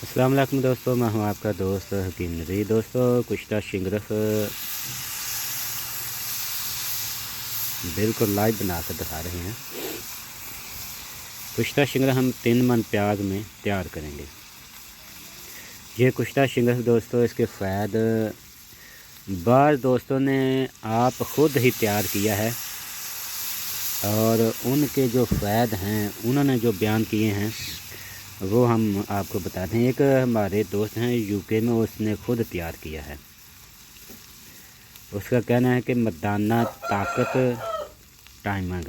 अस्सलाम वालेकुम दोस्तों, मैं हूं आपका दोस्त हकीम नज़ीर। दोस्तों कुश्ता शिंगरफ बिल्कुल लाइव बना कर दिखा रहे हैं। कुश्ता शिंगरफ हम 3 मन प्याज में तैयार करेंगे। ये कुश्ता शिंगरफ दोस्तों, इसके फ़ायदे बाज़ दोस्तों ने आप ख़ुद ही तैयार किया है और उनके जो फ़ायदे हैं उन्होंने जो बयान किए हैं वो हम आपको बताते हैं। एक हमारे दोस्त हैं यूके में, उसने खुद तैयार किया है। उसका कहना है कि मर्दाना ताकत, टाइमिंग,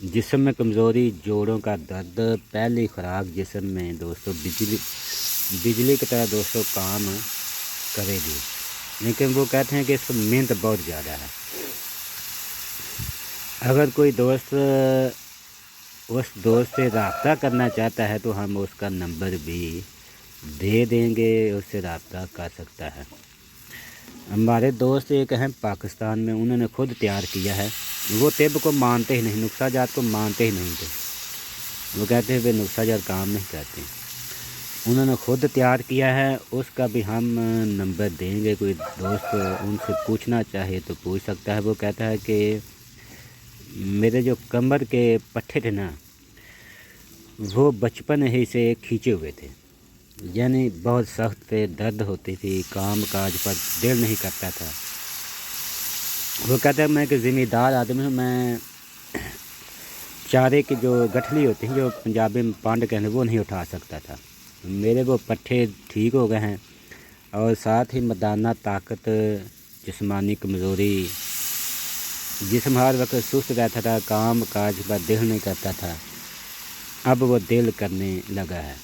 जिस्म में कमज़ोरी, जोड़ों का दर्द, पहली खुराक जिस्म में दोस्तों बिजली की तरह दोस्तों काम करेगी। लेकिन वो कहते हैं कि इसमें मेहनत बहुत ज़्यादा है। अगर कोई दोस्त उस दोस्त से रब्ता करना चाहता है तो हम उसका नंबर भी दे देंगे, उससे रब्ता कर सकता है। हमारे दोस्त एक हैं पाकिस्तान में, उन्होंने खुद तैयार किया है। वो तिब को मानते ही नहीं, नुस्ख़ा को मानते ही नहीं थे। वो कहते हैं वे नुस्ख़ा काम नहीं करते। उन्होंने खुद तैयार किया है, उसका भी हम नंबर देंगे। कोई दोस्त उनसे पूछना चाहे तो पूछ सकता है। वो कहता है कि मेरे जो कमर के पट्टे थे ना, वो बचपन ही से खींचे हुए थे, यानी बहुत सख्त थे, दर्द होती थी, काम काज पर दिल नहीं करता था। वो कहता है मैं एक ज़िम्मेदार आदमी हूँ, मैं चारे की जो गठली होती है, जो पंजाबी में पांड कहते हैं, वो नहीं उठा सकता था। मेरे वो पट्टे ठीक हो गए हैं और साथ ही मर्दाना ताकत, जिस्मानी कमज़ोरी, जिस्म हर वक्त सुस्त रहता था, काम काज पर दिल नहीं करता था, अब वो दिल करने लगा है।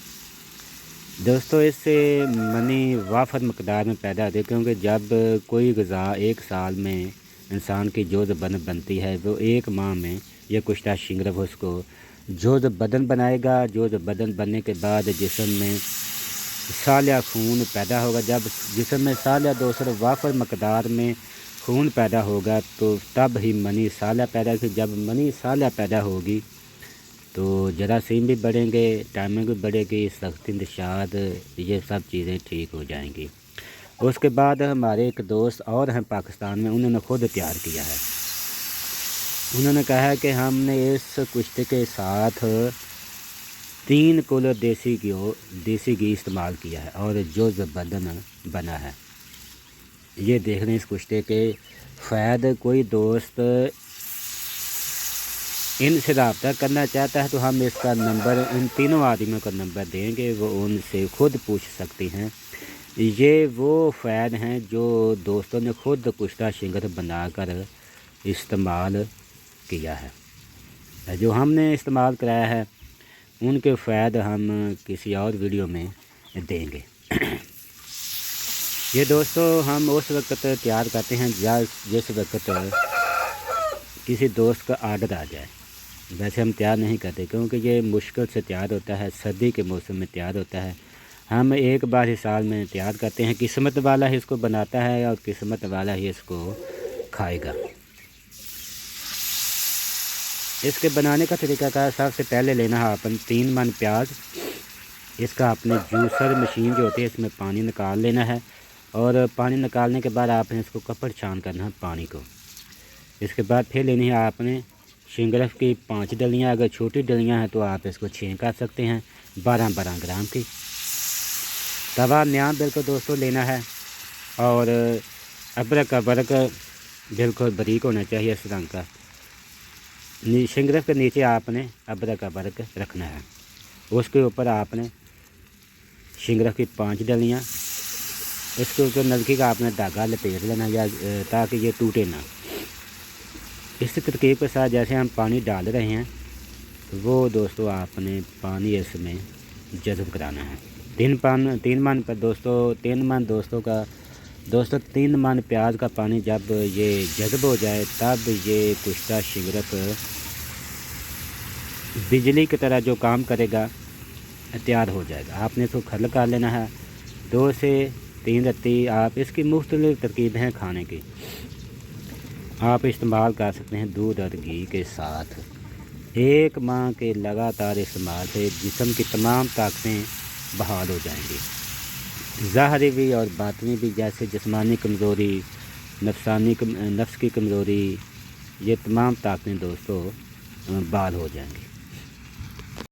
दोस्तों इससे मनी वाफर मकदार में पैदा होती है, क्योंकि जब कोई ग़िज़ा एक साल में इंसान की जोज़ बदन बनती है, वो एक माह में यह कुश्ता शिंगरफ उसको जोज़ बदन बनाएगा। जोज़ बदन बनने के बाद जिस्म में सालिया खून पैदा होगा। जब जिस्म में सालिया दोस्तों वाफर मकदार में खून पैदा होगा तो तब ही मनी सालिया पैदा होगी। जब मनी सालिया पैदा होगी तो जरासीम भी बढ़ेंगे, टाइमिंग भी बढ़ेगी, सख्त इंतशाद, ये सब चीज़ें ठीक हो जाएंगी। उसके बाद हमारे एक दोस्त और हैं पाकिस्तान में, उन्होंने खुद तैयार किया है। उन्होंने कहा है कि हमने इस कुश्ते के साथ 3 किलो देसी घी इस्तेमाल किया है और जो बदन बना है। ये देख लें इस कुश्ते के फ़ायदे। कोई दोस्त इनसे रब्ता करना चाहता है तो हम इसका नंबर, इन तीनों आदमियों का नंबर देंगे, वो उनसे खुद पूछ सकते हैं। ये वो फ़ायदे हैं जो दोस्तों ने खुद कुश्ता शिंगरफ बनाकर इस्तेमाल किया है। जो हमने इस्तेमाल कराया है उनके फ़ायदे हम किसी और वीडियो में देंगे। ये दोस्तों हम उस वक्त तैयार करते हैं जिस वक्त किसी दोस्त का आर्डर आ जाए। वैसे हम तैयार नहीं करते, क्योंकि ये मुश्किल से तैयार होता है, सर्दी के मौसम में तैयार होता है। हम एक बार ही साल में तैयार करते हैं। किस्मत वाला ही इसको बनाता है और किस्मत वाला ही इसको खाएगा। इसके बनाने का तरीका का सबसे पहले लेना है अपन 3 मन प्याज। इसका अपने जूसर मशीन जो होती है इसमें पानी निकाल लेना है और पानी निकालने के बाद आपने इसको कपड़ छान करना है पानी को। इसके बाद फिर लेनी है आपने शिंगरफ की 5 डलियाँ। अगर छोटी डलियाँ हैं तो आप इसको 6 कर सकते हैं, 12-12 ग्राम की। तवा नया बिल्कुल दोस्तों लेना है और अदरक का बरक बिल्कुल बारीक होना चाहिए इस रंग का। शिंगरफ के नीचे आपने अदरक का बरक रखना है। उसके ऊपर आपने शिंगरफ की 5 डलियाँ, इसके ऊपर नलकी का आपने धागा लपेट लेना या ताकि ये टूटे ना। इस तरकीब के साथ जैसे हम पानी डाल रहे हैं वो दोस्तों आपने पानी इसमें जज़ब कराना है। 3 मन पर दोस्तों 3 मन दोस्तों 3 मन प्याज का पानी जब ये जज़ब हो जाए तब ये कुश्ता शिंगरफ बिजली की तरह जो काम करेगा तैयार हो जाएगा। आपने इसको खल कर लेना है। 2 से 3 रत्ती आप इसकी मुख्तलिफ तरकीबें हैं खाने की, आप इस्तेमाल कर सकते हैं दूध और घी के साथ। 1 माह के लगातार इस्तेमाल से जिस्म की तमाम ताकतें बहाल हो जाएंगी। ज़ाहरी भी और बातनी भी, जैसे जिस्मानी कमज़ोरी, नफ्स की कमज़ोरी, ये तमाम ताकतें दोस्तों बहाल हो जाएंगी।